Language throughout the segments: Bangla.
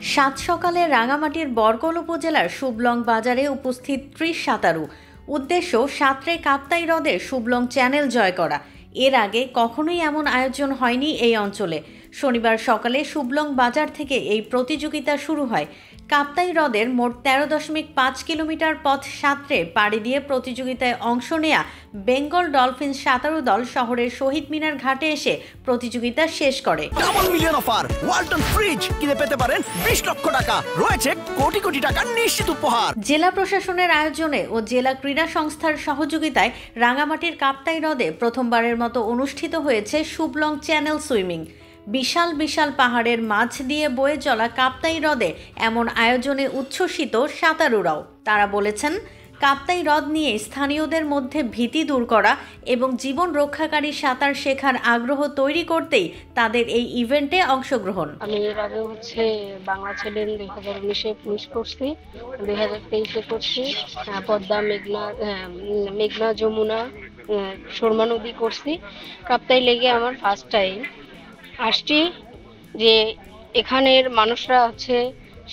সাত সকালে রাঙামাটির বরকল উপজেলার শুভলং বাজারে উপস্থিত ৩০ সাঁতারু। উদ্দেশ্য সাঁতরে কাপ্তাই হ্রদে শুভলং চ্যানেল জয় করা। এর আগে কখনোই এমন আয়োজন হয়নি এই অঞ্চলে। শনিবার সকালে শুভলং বাজার থেকে এই প্রতিযোগিতা শুরু হয়। কাপ্তাই হ্রদের মোট ১৩.৫ কিলোমিটার পথ সাঁতরে পাড়ি দিয়ে প্রতিযোগিতায় অংশ নেয়া বেঙ্গল ডলফিন সাঁতারু দল শহরের শহীদ মিনার ঘাটে এসে প্রতিযোগিতা শেষ করে। Double million offer, Walton fridge কিনে পেতে পারেন ২০ লক্ষ টাকা, রয়েছে কোটি কোটি টাকার নিশ্চিত উপহার। জেলা প্রশাসনের আয়োজনে ও জেলা ক্রীড়া সংস্থার সহযোগিতায় রাঙামাটির কাপ্তাই হ্রদে প্রথমবারের মতো অনুষ্ঠিত হয়েছে শুভলং চ্যানেল সুইমিং। বিশাল বিশাল পাহাড়ের মাঝ দিয়ে বয়ে চলা কাপ্তাই হ্রদে এমন আয়োজনে উচ্ছ্বসিত সাঁতারুরাও। তারা বলেছেন, কাপ্তাই হ্রদ নিয়ে স্থানীয়দের মধ্যে ভীতি দূর করা এবং জীবন রক্ষাকারী সাঁতার শেখার আগ্রহ তৈরি করতেই তাদের এই ইভেন্টে অংশগ্রহণ। আমি এর আগে বাংলা চ্যালেঞ্জ 2019-এ ফিনিশ করছি, 2023-এ করছি, পদ্মা, মেঘনা, যমুনা, সুরমা নদী করছি। কাপ্তাই লেগে আমার ফার্স্ট টাইম আসছি। যে এখানের মানুষরা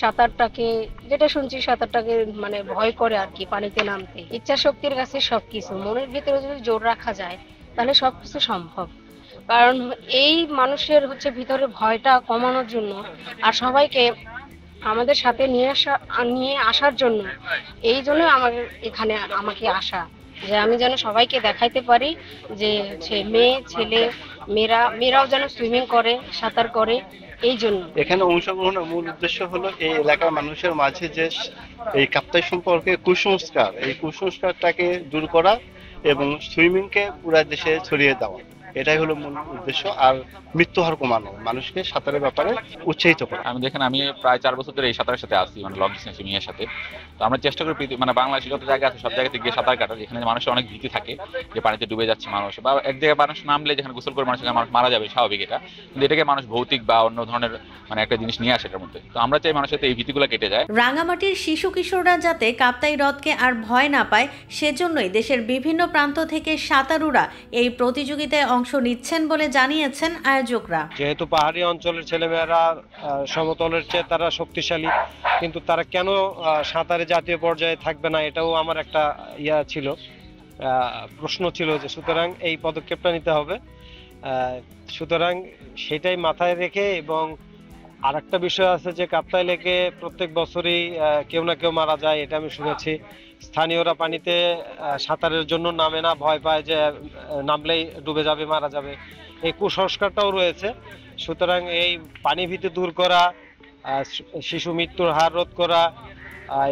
সাঁতারটাকে, যেটা শুনছি সাঁতারটাকে মানে ভয় করে আর কি, পানিতে নামতে। ইচ্ছা শক্তির কাছে সবকিছু, মনের ভিতরে যদি জোর রাখা যায় তাহলে সবকিছু সম্ভব। কারণ এই মানুষের ভিতরে ভয়টা কমানোর জন্য আর সবাইকে আমাদের সাথে নিয়ে আসার জন্য, এই জন্য আমাকে আসা, যে আমি যেন সবাইকে দেখাইতে পারি যে মেয়ে ছেলে মেয়েরাও যেন সুইমিং করে, সাঁতার করে। এই জন্য এখানে অংশগ্রহণের মূল উদ্দেশ্য হলো এই এলাকার মানুষের মাঝে যে এই কাপ্তাই সম্পর্কে কুসংস্কার, এই কুসংস্কারটাকে দূর করা এবং সুইমিংকে পুরো দেশে ছড়িয়ে দেওয়া, এটাই হলো মূল উদ্দেশ্য। আর মৃত্যু হার কমানো, মানুষকে সাঁতারের ব্যাপারে উৎসাহিত করা। আমি প্রায় 4 বছর ধরে এই সাঁতারের সাথে আছি, লং ডিস্টেন্স সুইমিং এর সাথে। তো আমরা চেষ্টা করি বাংলাদেশে যত জায়গা আছে সব জায়গাতে গিয়ে সাঁতার কাটার, যেখানে মানুষের অনেক ভীতি থাকে যে পানিতে ডুবে যাচ্ছে মানুষ, বা এক জায়গায় মানুষ নামলে যেখানে গোসল করে মানুষ মারা যাবে, স্বাভাবিক এটা, কিন্তু এটাকে মানুষ ভৌতিক বা অন্য ধরনের একটা জিনিস নিয়ে আসে এটার মধ্যে। তো আমরা চাই মানুষের এই ভীতিগুলো কেটে যায়। রাঙামাটির শিশু কিশোররা যাতে কাপ্তাই হ্রদকে আর ভয় না পায়, সেজন্যই দেশের বিভিন্ন প্রান্ত থেকে সাঁতারুরা এই প্রতিযোগিতায় অংশ নিচ্ছেন বলে জানিয়েছেন আয়োজকরা। যেহেতু পাহাড়ি অঞ্চলের ছেলেমেয়েরা সমতলের চেয়ে তারা শক্তিশালী, কিন্তু তারা কেন সাঁতারে জাতীয় পর্যায়ে থাকবে না, এটাও আমার একটা প্রশ্ন ছিল, যে সুতরাং এই পদক্ষেপটা নিতে হবে। সুতরাং সেটাই মাথায় রেখে, এবং আর একটা বিষয় আছে যে কাপ্তাই লেকে প্রত্যেক বছরই কেউ না কেউ মারা যায়, এটা আমি শুনেছি। স্থানীয়রা পানিতে সাঁতারের জন্য নামে না, ভয় পায় যে নামলেই ডুবে যাবে, মারা যাবে, এই কুসংস্কারটাও রয়েছে। সুতরাং এই পানি ভীতি দূর করা, শিশু মৃত্যুর হার রোধ করা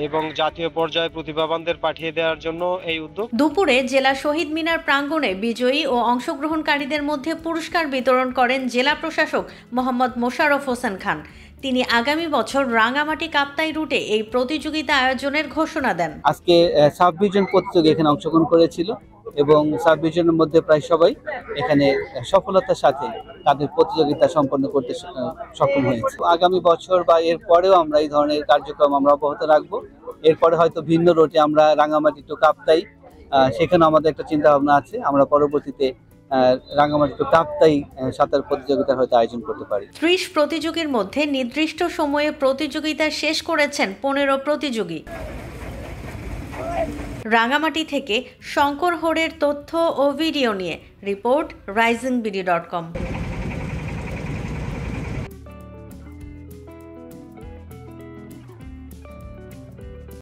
এবং জাতীয় পর্যায়ে প্রতিভাবানদের পাঠিয়ে দেওয়ার জন্য এই উদ্যোগ। দুপুরে জেলা শহীদ মিনার প্রাঙ্গণে বিজয়ী ও অংশগ্রহণকারীদের মধ্যে পুরস্কার বিতরণ করেন জেলা প্রশাসক মোহাম্মদ মোশাররফ হোসেন খান। তিনি আগামী বছর রাঙামাটি কাপ্তাই রুটে এই প্রতিযোগিতা আয়োজনের ঘোষণা দেন। আজকে সাব ডিভিশন প্রতিযোগী এখানে অংশগ্রহণ করেছিল এবং সাব ডিভিশনের মধ্যে প্রায় সবাই এখানে সফলতার সাথে তাদের প্রতিযোগিতা সম্পন্ন করতে সক্ষম হয়েছে। আগামী বছর বা এর পরেও আমরা এই ধরনের কার্যক্রম আমরা অব্যাহত রাখবো। এরপরে হয়তো ভিন্ন রুটে আমরা রাঙামাটি টু কাপ্তাই, সেখানে আমাদের একটা চিন্তা ভাবনা আছে, আমরা পরবর্তীতে রাঙামাটি টু কাপ্তাই সাঁতার প্রতিযোগিতার হয়তো আয়োজন করতে পারি। 30 প্রতিযোগীর মধ্যে নির্দিষ্ট সময়ে প্রতিযোগিতা শেষ করেছেন 15 প্রতিযোগী। রাঙামাটি থেকে শঙ্কর হোড়ের তথ্য ও ভিডিও নিয়ে রিপোর্ট risingBD.com।